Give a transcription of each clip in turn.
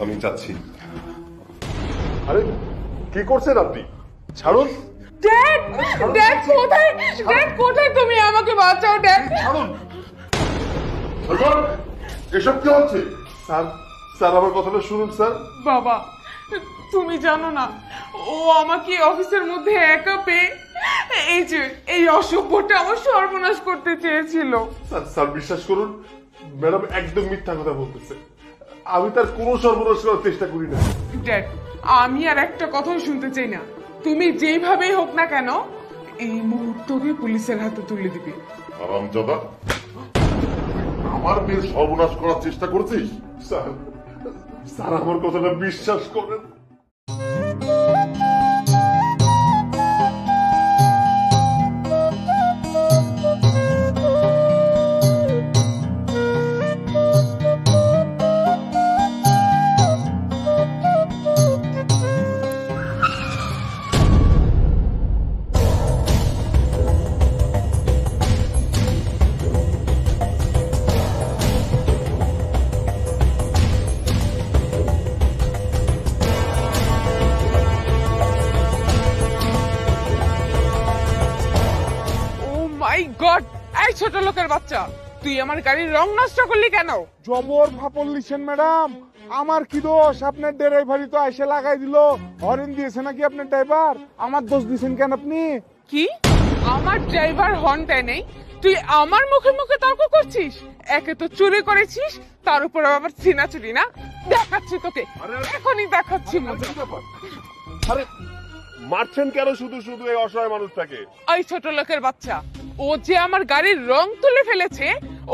আমি যাচ্ছি। আরে কি করছেন আপনি? ছাড়ুন। ড্যাড, ড্যাড কোথায়? ড্যাড কোথায় তুমি? আমাকে বাঁচাও ড্যাড। ছাড়ুন। এসব কি হচ্ছে? স্যার, স্যার আমার কথাটা শুনুন স্যার। বাবা, তুমি জানো না ও আমাকে অফিসের মধ্যে একা পেয়ে এই যে এই অসভ্যটা আমার সর্বনাশ করতে চেয়েছিল। স্যার, স্যার বিশ্বাস করুন, ম্যাডাম একদম মিথ্যা কথা বলতেছে। আমি তার কোনো সর্বনাশ করার চেষ্টা করি না। ড্যাড, আমি আর একটা কথাও শুনতে চাই না। তুমি যেইভাবেই হোক না কেন এই মুহূর্তকে পুলিশের হাতে তুলে দিবে। হারামজাদা, আমার মেয়ের সর্বনাশ করার চেষ্টা করছিস? স্যার, স্যার আমার কথাটা বিশ্বাস করেন। মাই গড, এই ছোট লোকের বাচ্চা, তুই আমার গাড়ির রং নষ্ট করলি কেন? জবর ফাপল লিছেন ম্যাডাম, আমার কি দোষ? আপনার ড্রাইভারই তো এসে লাগাই দিল। হরেন দিয়েছে নাকি আপনার ড্রাইভার? আমার দোষ দিছেন কেন আপনি? কি? আমার ড্রাইভার হর্ন দেয় নেই, তুই আমার মুখে মুখে তর্ক করছিস? একে তো চুরি করেছিস, তার উপর আবার সিনা চুরি না? দেখাচ্ছি তোকে, এখনই দেখাচ্ছি মজা। আরে মারছেন কেন শুধু শুধু এই অসহায় মানুষটাকে? ওই ছোট লোকের বাচ্চা, ও যে আমার গাড়ির রং তুলে ফেলেছে,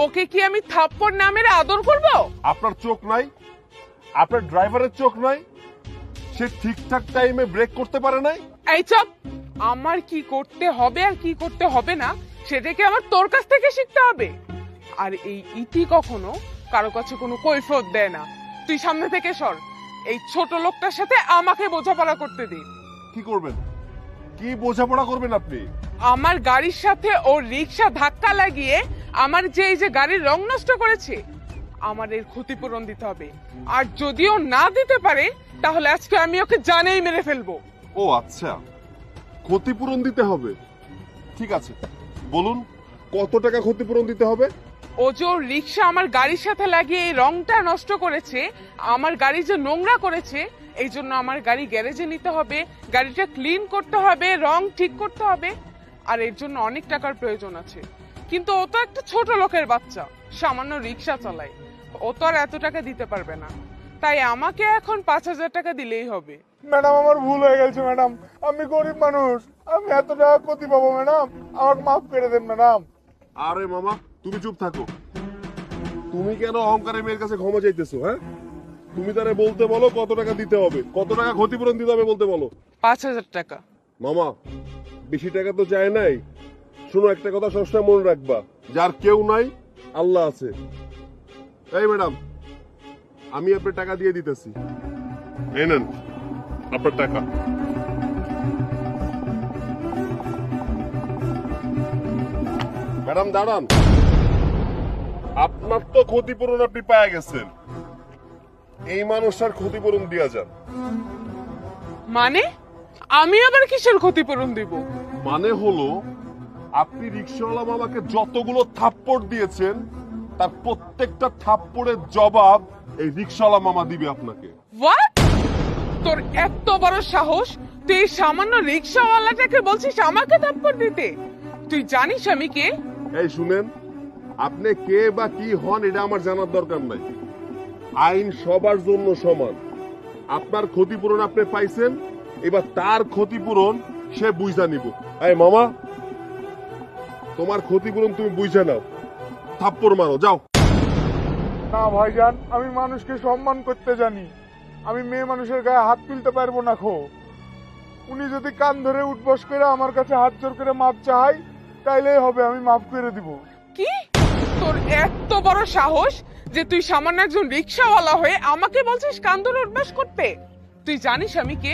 ওকে কি আমি থাপ্পড় না মেরে আদর করব? আপনার চোখ নাই? আপনার ড্রাইভারের চোখ নাই? সে ঠিকঠাক টাইমে ব্রেক করতে পারে নাই? এই চপ, আমার কি করতে হবে আর কি করতে হবে না সেটাকে আমার তোর কাছ থেকে শিখতে হবে। আর এই ইতি কখনো কারো কাছে কোনো কৈফিয়ত দেয় না। তুই সামনে থেকে সর, এই ছোট লোকটার সাথে আমাকে বোঝাপড়া করতে দে। কি করবেন? কি বোঝাপড়া করবেন আপনি? আমার গাড়ির সাথে ওর রিক্সা ধাক্কা লাগিয়ে আমার যে এই যে গাড়ির রং নষ্ট করেছে, আমার এর ক্ষতিপূরণ দিতে হবে। আর যদিও না দিতে পারে তাহলে আজকে আমি ওকে জানেই মেরে ফেলবো। ও আচ্ছা, ক্ষতিপূরণ দিতে হবে। ঠিক আছে, বলুন কত টাকা ক্ষতিপূরণ দিতে হবে? ও যে ওর রিক্সা আমার গাড়ির সাথে লাগিয়ে এই রংটা নষ্ট করেছে, আমার গাড়ি যে নোংরা করেছে, এই জন্য আমার গাড়ি গ্যারেজে নিতে হবে, গাড়িটা ক্লিন করতে হবে, রং ঠিক করতে হবে। আর এর জন্য অনেক টাকার প্রয়োজন আছে। কিন্তু ও তো একটা ছোট লোকের বাচ্চা, সামান্য রিক্সা চালায়, ও তো আর এত টাকা দিতে পারবে না। তাই আমাকে এখন 5,000 টাকা দিলেই হবে। ম্যাডাম আমার ভুল হয়ে গেছে ম্যাডাম, আমি গরিব মানুষ, আমি এত টাকা ক্ষতি পাবো ম্যাডাম, আমাকে মাফ করে দেন ম্যাডাম। আরে মামা, তুমি চুপ থাকো। তুমি কেন অহংকারের মেয়ের কাছে ক্ষমা চাইতেছো? হ্যাঁ, তুমি তারে বলতে বলো কত টাকা দিতে হবে, কত টাকা ক্ষতিপূরণ দিতে হবে বলতে বলো। 5,000 টাকা। মামা, বেশি টাকা তো চাই নাই। শোনো, একটা কথা সবসময় মনে রাখবা, যার কেউ নাই আল্লাহ আছে। এই ম্যাডাম, আমি আপনার টাকা দিয়ে দিতেছি, এই নেন আপনার টাকা। ম্যাডাম দাঁড়ান, আপনার তো ক্ষতিপূরণ আপনি পেয়ে গেছেন, এই মানুষটার ক্ষতিপূরণ দিয়া যান। মানে আমি আবার কিসের ক্ষতিপূরণ দিব? মানে হলো, আপনি রিকশাওয়ালা মামাকে যতগুলো থাপ্পড় দিয়েছেন তার প্রত্যেকটা থাপ্পড়ের জবাব এই রিকশাওয়ালা মামা দিবে আপনাকে। হোয়াট? তোর এত বড় সাহস, তুই এই সামান্য রিক্সাওয়ালাটাকে বলছিস আমাকে থাপ্পড় দিতে? তুই জানিস আমি কে? এই শুনেন, আপনি কে বা কি হন এটা আমার জানার দরকার নাই। আইন সবার জন্য সমান। আপনার ক্ষতিপূরণ আপনি পাইছেন, এবার তার ক্ষতিপূরণ সে বুঝা নিব। এই মামা, তোমার ক্ষতিপূরণ তুমি বুঝা নাও, থাপ্পড় মারো, যাও। না ভাইজান, আমি মানুষকে সম্মান করতে জানি, আমি মেয়ে মানুষের গায়ে হাত তুলতে পারবো না। খো উনি যদি কান ধরে উঠবস করে আমার কাছে হাত জোর করে মাপ চাই, তাইলেই হবে, আমি মাফ করে দিব। কি? তোর এত বড় সাহস যে তুই সামান্য একজন রিক্সাওয়ালা হয়ে আমাকে বলছিস কান ধরে উঠবাস করতে? তুই জানিস আমি কে?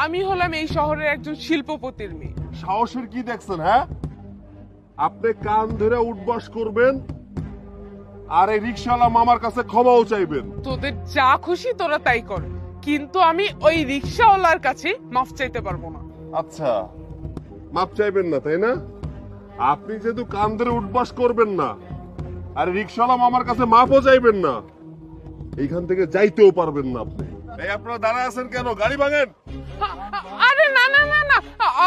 আমি হলাম এই শহরের একজন শিল্পপতির মেয়ে। সাহসের কি দেখছেন? হ্যাঁ, আপনি কান ধরে উঠবস করবেন, আর এই রিক্সাওয়ালা মামার কাছে ক্ষমাও চাইবেন। তোদের যা খুশি তোরা তাই কর, কিন্তু আমি ওই রিক্সাওয়ালার কাছে মাফ চাইতে পারবো না। আচ্ছা, মাপ চাইবেন না তাই না? আপনি যেহেতু কান ধরে উঠবাস করবেন না আর রিক্সাওয়ালা মামার কাছে মাপও চাইবেন না, এইখান থেকে যাইতেও পারবেন না আপনি। এই আপনারা দাঁড়ায় আছেন কেন? গাড়ি ভাঙেন। আরে না না না না,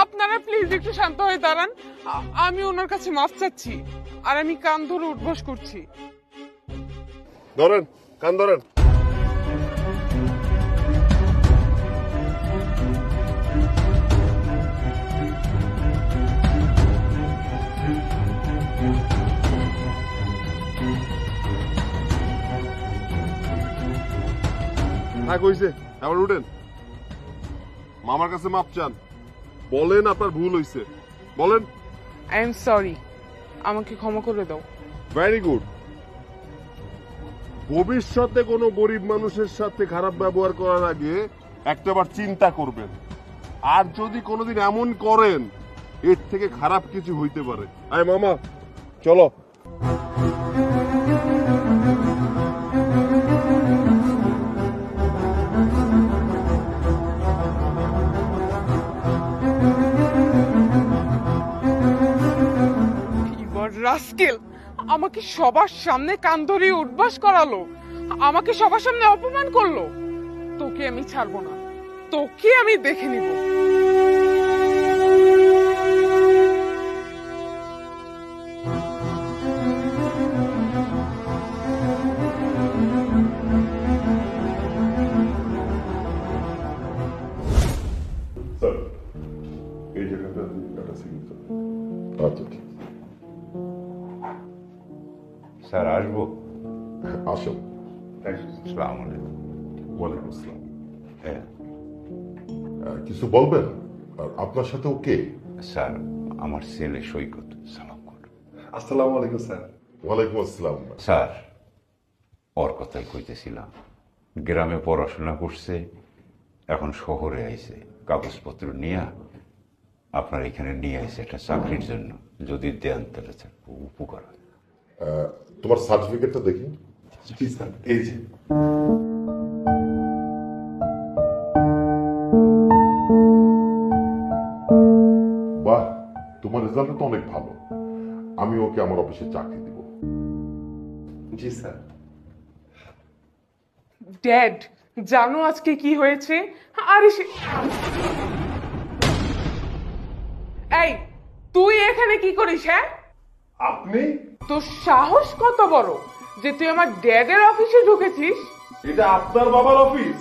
আপনারা প্লিজ একটু শান্ত হয়ে দাঁড়ান। আমি ওনার কাছে মাফ চাচ্ছি, আর আমি কান ধরে উঠবাস করছি। ধরেন, কান ধরেন। থাক হইছে, আবার উঠেন। মামার কাছে মাপ চান, বলেন আপনার ভুল হইছে, বলেন। আই এম সরি, আমাকে ক্ষমা করে দাও। Very good. ভবিষ্যতে কোনো গরিব মানুষের সাথে খারাপ ব্যবহার করার আগে একটাবার চিন্তা করবেন, আর যদি কোনোদিন এমন করেন এর থেকে খারাপ কিছু হইতে পারে। আয় মামা, চলো। রাস্কেল আমাকে সবার সামনে কান ধরে উঠবাস করালো, আমাকে সবার সামনে অপমান করলো। তোকে আমি ছাড়বো না, তোকে আমি দেখে নিব। স্যার, এই জায়গাটা একটা সিগনেচার। আচ্ছা, ঠিক স্যার আসবো? আসুন। আসসালামু আলাইকুম। ওয়ালাইকুম আসসালাম। হ্যাঁ কিছু বলবেন? আর আপনার সাথে ও কে? স্যার, আমার ছেলে সৈকত। সালাম করুন। আসসালামু আলাইকুম স্যার। ওয়ালাইকুম আসসালাম। স্যার, ওর কথাই কইতেছিলাম। গ্রামে পড়াশোনা করছে, এখন শহরে আইছে, কাগজপত্র নিয়ে আপনার এখানে নিয়ে আইছে একটা চাকরির জন্য। যদি দেন তাহলে স্যার খুব উপকার হয়। তোমার সার্টিফিকেটটা দেখি। জি স্যার, এই যে। বাহ, তোমার রেজাল্ট তো অনেক ভালো। আমি ওকে আমার অফিসে চাকরি দিব। জি স্যার। ড্যাড, জানো আজকে কি হয়েছে? আরে এই, তুই এখানে কি করিস? হ্যাঁ, আপনি? তোর সাহস কত বড় যে তুই আমার ড্যাডের অফিসে ঢুকেছিস? এটা আপনার বাবার অফিস।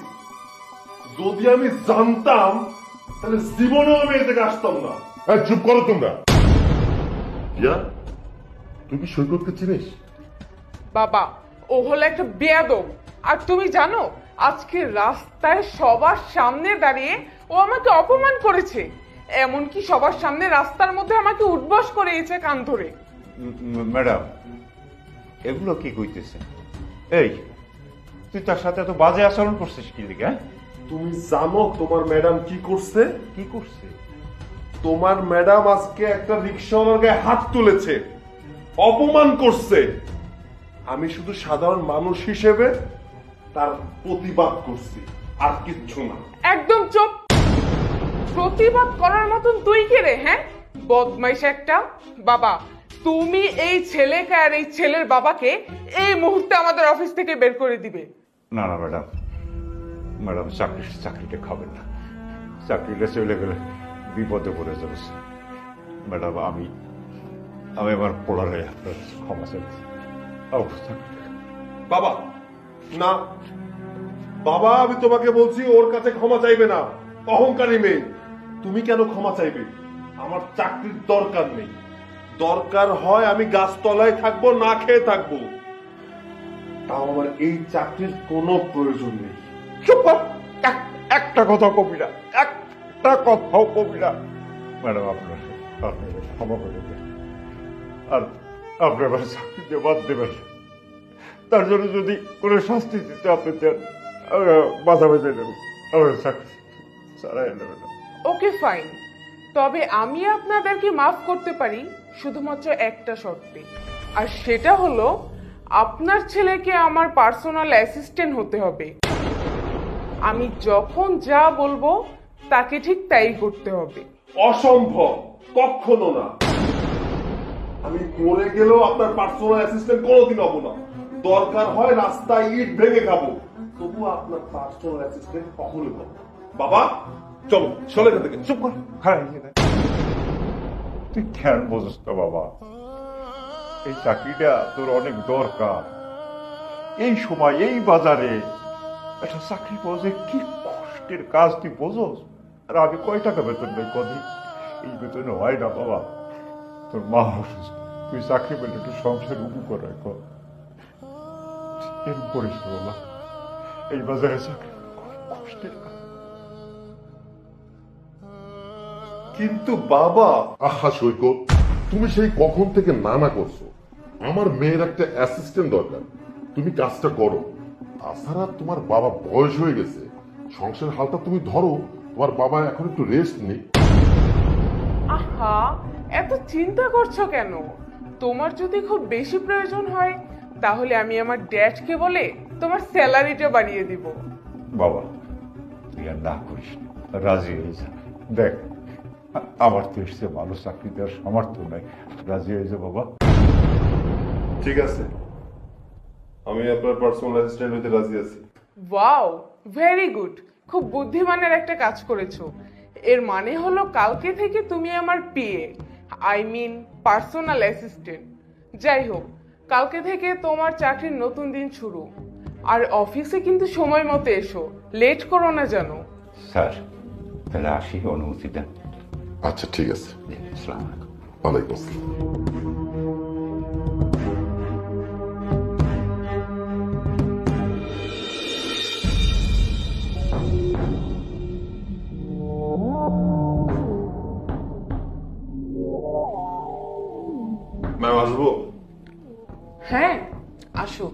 যদি আমি জানতাম তাহলে জীবনেও আমি এ থেকে আসতাম না। চুপ করো তোমরা। ইয়া, তুই কি সৈকতকে চিনিস? বাবা, ও হলো একটা বেয়াদব। আর তুমি জানো, আজকে রাস্তায় সবার সামনে দাঁড়িয়ে ও আমাকে অপমান করেছে। এমনকি সবার সামনে রাস্তার মধ্যে আমাকে উঠবস করেছে কান ধরে। ম্যাডাম, এগুলো কি কইতেছেন? এই, তুই তার সাথে এত বাজে আচরণ করছিস কি লিগা? তুমি জানো তোমার ম্যাডাম কি করছে? কি করছে? তোমার ম্যাডাম আজকে একটা রিক্সাওয়ালার গায়ে হাত তুলেছে, অপমান করছে। আমি শুধু সাধারণ মানুষ হিসেবে তার প্রতিবাদ করছি, আর কিচ্ছু না। একদম চুপ। প্রতিবাদ করার মতন তুই কে রে? হ্যাঁ, বদমাইশ একটা। বাবা, তুমি এই ছেলেকে আর এই ছেলের বাবাকে এই মুহূর্তে আমাদের অফিস থেকে বের করে দিবে। না না ম্যাডাম, ম্যাডাম চাকরিটা খাবেন না। চাকরিটা চলে গেলে বিপদে পড়ে যাবে। ম্যাডাম, আমি আমার পোলারে আপনার ক্ষমা চাইছি। বাবা না, বাবা আমি তোমাকে বলছি ওর কাছে ক্ষমা চাইবে না। অহংকারী মেয়ে। তুমি কেন ক্ষমা চাইবে? আমার চাকরির দরকার নেই। দরকার হয় আমি গাছতলায় থাকবো, না খেয়ে থাকবো, তাও আমার এই চাকরির কোনো প্রয়োজন নেই। চুপ কর। একটা কথা কবি না, একটা কথাও কবি না। ম্যাডাম, আপনার ক্ষমা করে দেবেন, আর আপনার চাকরিতে বাদ দেবেন। তার জন্য যদি কোনো শাস্তি দিতে আপনি দেন, বাধা বেঁধে নেব, আমার চাকরি ছাড়াই নেবেন। ওকে ফাইন, তবে আমি আপনাদেরকে মাফ করতে পারি শুধুমাত্র একটা শর্তে, আর সেটা হলো আপনার ছেলেকে আমার পার্সোনাল অ্যাসিস্ট্যান্ট হতে হবে। আমি যখন যা বলবো তাকে ঠিক তাই করতে হবে। অসম্ভব, কখনো না। আমি মরে গেলেও আপনার পার্সোনাল অ্যাসিস্ট্যান্ট কোনোদিন হবো না। দরকার হয় রাস্তায় ইট ভেঙে খাবো, তবু আপনার পার্সোনাল অ্যাসিস্ট্যান্ট কখনোই হবো না। বাবা চলো, চলে এখান থেকে। চুপ কর, খারাপ তুই কেন বোঝস না বাবা? এই চাকরিটা তোর অনেক দরকার। এই সময় এই বাজারে একটা চাকরি পাওয়া যায় কি কষ্টের কাজ, তুই বোঝস? আর আমি কয় টাকা বেতন নেই কদিন, এই বেতনে হয় না বাবা। তোর মা অসুস্থ, তুই চাকরি পেলে একটু সংসার উবু করে কর। এরকম করিস না বাবা, এই বাজারে চাকরি কষ্টের কাজ। কিন্তু বাবা, আহা সৈকত, তুমি সেই কখন থেকে নানা করছো। আমার মেয়ের একটা অ্যাসিস্ট্যান্ট দরকার, তুমি কাজটা করো। তাছাড়া তোমার বাবা বয়স হয়ে গেছে, সংসারের হালটা তুমি ধরো। তোমার বাবা এখন একটু রেস্ট নেই। আহা, এত চিন্তা করছো কেন? তোমার যদি খুব বেশি প্রয়োজন হয় তাহলে আমি আমার ড্যাডকে বলে তোমার স্যালারিটা বাড়িয়ে দিব। বাবা তুই আর না করিস না, রাজি হয়ে যা। দেখ আমার তো এসছে ভালো চাকরি দেওয়ার সামর্থ্য নাই, রাজি হয়ে যা বাবা। ঠিক আছে, আমি আপনার পার্সোনাল অ্যাসিস্ট্যান্ট হতে রাজি আছি। Wow, very good. খুব বুদ্ধিমানের একটা কাজ করেছো। এর মানে হলো কালকে থেকে তুমি আমার PA, I mean personal assistant. যাই হোক, কালকে থেকে তোমার চাকরির নতুন দিন শুরু। আর অফিসে কিন্তু সময় মতো এসো, লেট করো না যেন। স্যার তাহলে আসি, অনুমতি দেন। আচ্ছা ঠিক আছে, আসসালামু আলাইকুম। ওয়ালাইকুম আসসালাম। ম্যাম আসবো? হ্যাঁ, আসো।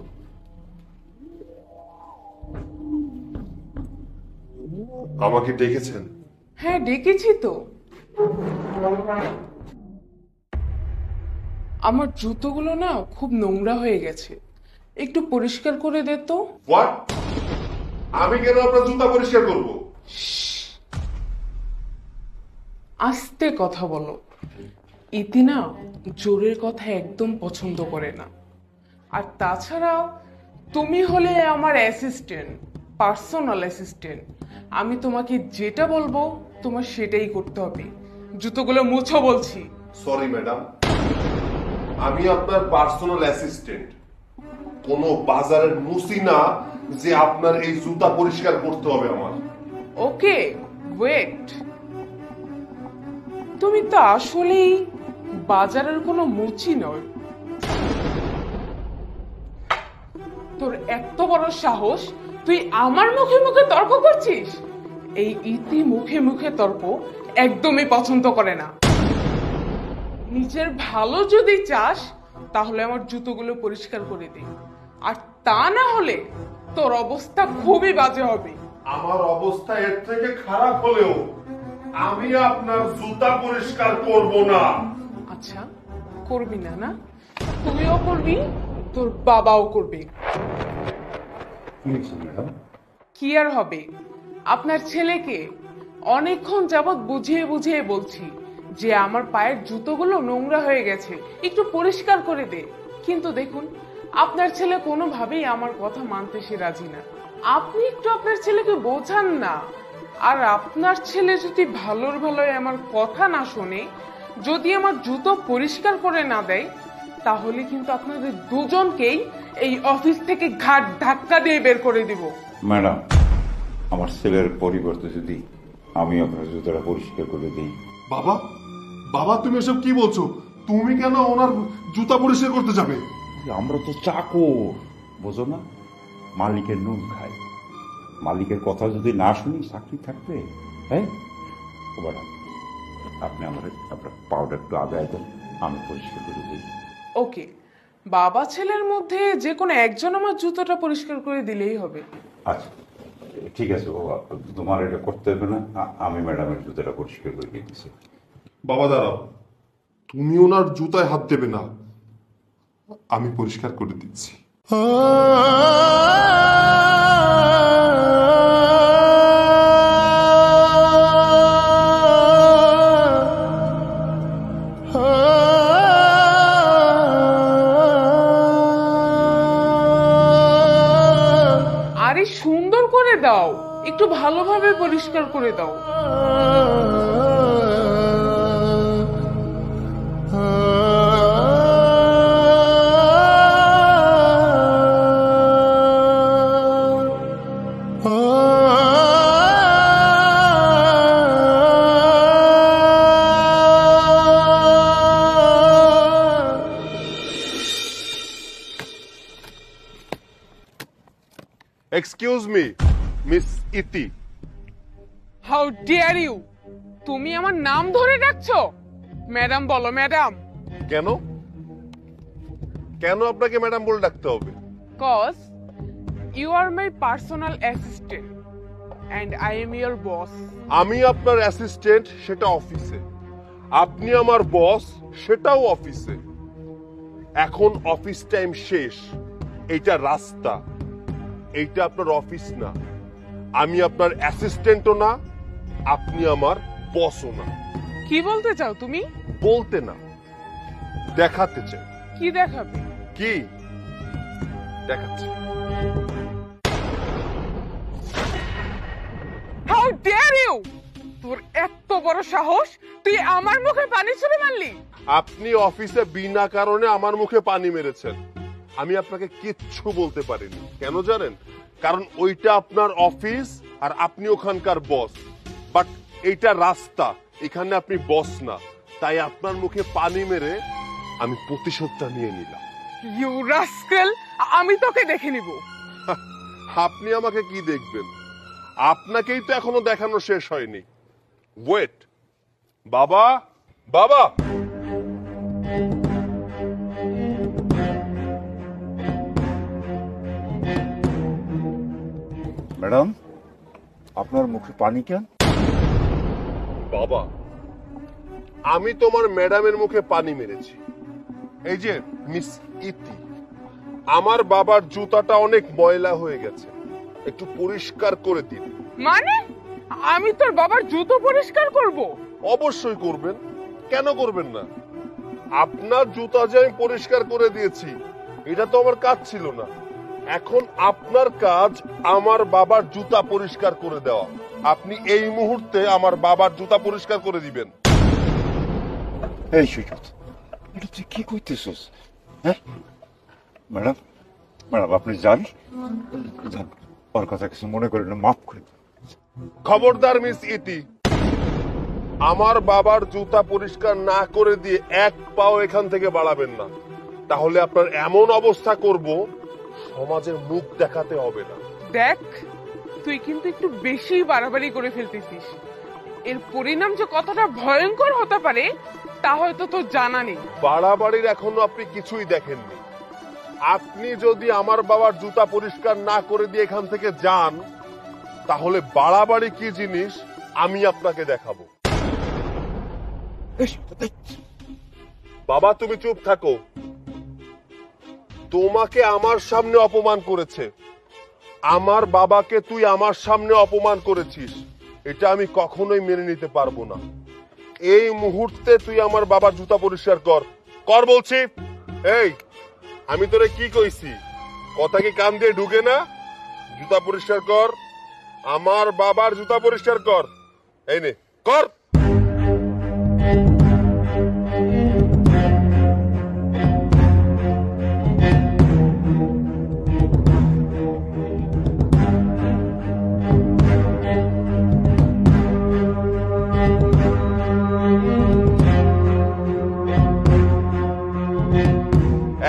আমাকে ডেকেছেন? হ্যাঁ, ডেকেছি তো। আমার জুতোগুলো না খুব নোংরা হয়ে গেছে, একটু পরিষ্কার করে দে তো। হোয়াট? আমি কেন আপনার জুতা পরিষ্কার করব? আস্তে কথা বলো। ইতি না জোরের কথা একদম পছন্দ করে না। আর তাছাড়া তুমি হলে আমার অ্যাসিস্ট্যান্ট, পার্সোনাল অ্যাসিস্ট্যান্ট। আমি তোমাকে যেটা বলবো তোমার সেটাই করতে হবে। জুতোগুলো মুছো বলছি। সরি ম্যাডাম, আমি আপনার পার্সোনাল অ্যাসিস্ট্যান্ট, কোনো বাজারের মুসি না যে আপনার এই জুতা পরিষ্কার করতে হবে আমার। ওকে, ওয়েট। তুমি তো আসলেই বাজারের কোনো মুচি নয়। তোর এত বড় সাহস, তুই আমার মুখে মুখে তর্ক করছিস? এই ইতি মুখে মুখে তর্ক একদমই পছন্দ করে না। নিজের ভালো যদি চাস তাহলে আমার জুতোগুলো পরিষ্কার করে দে, আর তা না হলে তোর অবস্থা খুবই বাজে হবে। আমার অবস্থা এর থেকে খারাপ হলেও আমি আপনার জুতা পরিষ্কার করব না। আচ্ছা, করবি না? না, তুমিও করবি, তোর বাবাও করবে। ম্যাডাম কি আর হবে, আপনার ছেলেকে অনেকক্ষণ যাবৎ বুঝিয়ে বুঝিয়ে বলছি যে আমার পায়ের জুতোগুলো নোংরা হয়ে গেছে, একটু পরিষ্কার করে দে। কিন্তু দেখুন, আপনার ছেলে কোনোভাবেই আমার কথা মানতে সে রাজি না। আপনি একটু আপনার ছেলেকে বোঝান না। আর আপনার ছেলে যদি ভালোর ভালোই আমার কথা না শোনে, যদি আমার জুতো পরিষ্কার করে না দেয়, তাহলে কিন্তু আপনাদের দুজনকেই এই অফিস থেকে ঘাট ধাক্কা দিয়ে বের করে দিব। ম্যাডাম, আমার ছেলের পরিবর্তে যদি আমি আপনার জুতোটা পরিষ্কার করে দিই। বাবা, বাবা তুমি এসব কি বলছো? তুমি কেন ওনার জুতা পরিষ্কার করতে যাবে? আমরা তো চাকর, বোঝো না? মালিকের নুন খাই। মালিকের কথা যদি না শুনি চাকরি থাকবে? হ্যাঁ ও ম্যাডাম, আপনি আমার আপনার পাউডার একটু আদায় দেন, আমি পরিষ্কার করে দিই। ওকে, বাবা ছেলের মধ্যে যে কোনো একজন আমার জুতোটা পরিষ্কার করে দিলেই হবে। আচ্ছা ঠিক আছে বাবা, তোমার এটা করতে হবে না, আমি ম্যাডামের জুতোটা পরিষ্কার করে দিতেছি। বাবা দাঁড়াও, তুমি ওনার জুতায় হাত দেবে না, আমি পরিষ্কার করে দিচ্ছি। আরে সুন্দর করে দাও, একটু ভালোভাবে পরিষ্কার করে দাও। Excuse me, miss Iti. How dare you! তুমি আমার নাম ধরে ডাকছো? ম্যাডাম বলো ম্যাডাম। কেন কেন আপনাকে ম্যাডাম বলে ডাকতে হবে? Cause you are my personal assistant and I am your boss. আমি আপনার অ্যাসিস্ট্যান্ট, সেটা অফিসে। আপনি আমার বস, সেটাও অফিসে। এখন অফিস টাইম শেষ, এইটা রাস্তা, এইটা আপনার অফিস না। আমি আপনার অ্যাসিস্ট্যান্টও না, আপনি আমার বসও না। কি বলতে চাও তুমি? বলতে না, দেখাতে চাই। কি দেখাবে? কি দেখাচ্ছি? How dare you! তোর এত বড় সাহস, তুই আমার মুখে পানি ছুড়ে মারলি? আপনি অফিসে বিনা কারণে আমার মুখে পানি মেরেছেন। আমি আপনাকে কিচ্ছু বলতে পারিনি। কেন জানেন? কারণ ওইটা আপনার অফিস আর আপনি ওখানকার বস। বাট এইটা রাস্তা, এখানে আপনি বস না। তাই আপনার মুখে পানি মেরে আমি প্রতিশোধটা নিয়ে নিলাম। ইউ রাস্কেল, আমি তোকে দেখে নিব। আপনি আমাকে কি দেখবেন? আপনাকেই তো এখনো দেখানো শেষ হয়নি। ওয়েট। বাবা, বাবা! ম্যাডাম, আপনার মুখে পানি কেন? বাবা, আমি তোমার ম্যাডামের মুখে পানি মেরেছি। এই যে মিস ইতি, আমার বাবার জুতাটা অনেক ময়লা হয়ে গেছে, একটু পরিষ্কার করে দিন। মানে আমি তোর বাবার জুতো পরিষ্কার করব? অবশ্যই করবেন, কেন করবেন না? আপনার জুতা যে আমি পরিষ্কার করে দিয়েছি, এটা তো আমার কাজ ছিল না। এখন আপনার কাজ আমার বাবার জুতা পরিষ্কার করে দেওয়া। আপনি এই মুহূর্তে আমার বাবার জুতা পরিষ্কার করে দিবেন। এই সুজত, এটা তুই কি করতেছিস? হ্যাঁ ম্যাডাম, ম্যাডাম আপনি যান, ওর কথা কিছু মনে করেন না, মাফ করে দিন। খবরদার মিস ইতি, আমার বাবার জুতা পরিষ্কার না করে দিয়ে এক পাও এখান থেকে বাড়াবেন না। তাহলে আপনার এমন অবস্থা করব, সমাজের মুখ দেখাতে হবে না। দেখ, তুই কিন্তু একটু বেশি বাড়াবাড়ি করে ফেলতেছিস। এর পরিণাম যে কতটা ভয়ঙ্কর হতে পারে তা হয়তো তোর জানা নেই। বাড়াবাড়ির এখনো আপনি কিছুই দেখেননি। আপনি যদি আমার বাবার জুতা পরিষ্কার না করে দিয়ে এখান থেকে যান, তাহলে বাড়াবাড়ি কি জিনিস আমি আপনাকে দেখাবো। বাবা, তুমি চুপ থাকো। তোমাকে আমার সামনে অপমান করেছে, আমার বাবাকে তুই আমার সামনে অপমান করেছিস, এটা আমি কখনোই মেনে নিতে পারবো না। এই মুহূর্তে তুই আমার বাবার জুতা পরিষ্কার কর, কর বলছি। এই, আমি তোরে কি কইছি? কথা কি কান দিয়ে ঢুকে না? জুতা পরিষ্কার কর, আমার বাবার জুতা পরিষ্কার কর। এই নে, কর।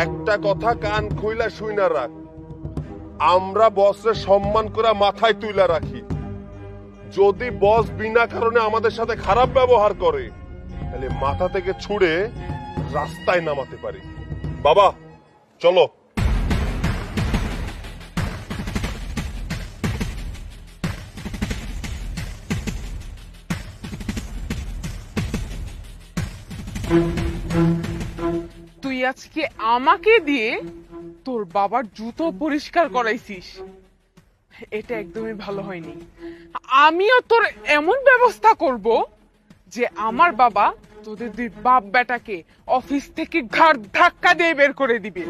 একটা কথা কান খুইলা শুইনা রাখ, আমরা বসরে সম্মান করে মাথায় তুইলা রাখি। যদি বস বিনা কারণে আমাদের সাথে খারাপ ব্যবহার করে, তাহলে মাথা থেকে ছুড়ে রাস্তায় নামাতে পারি। বাবা, চলো। তুই আজকে আমাকে দিয়ে তোর বাবার জুতো পরিষ্কার করাইছিস, এটা একদমই ভালো হয়নি। আমিও তোর এমন ব্যবস্থা করব যে আমার বাবা তোদের দুই বাপ বেটাকে অফিস থেকে ঘাড় ধাক্কা দিয়ে বের করে দিবে।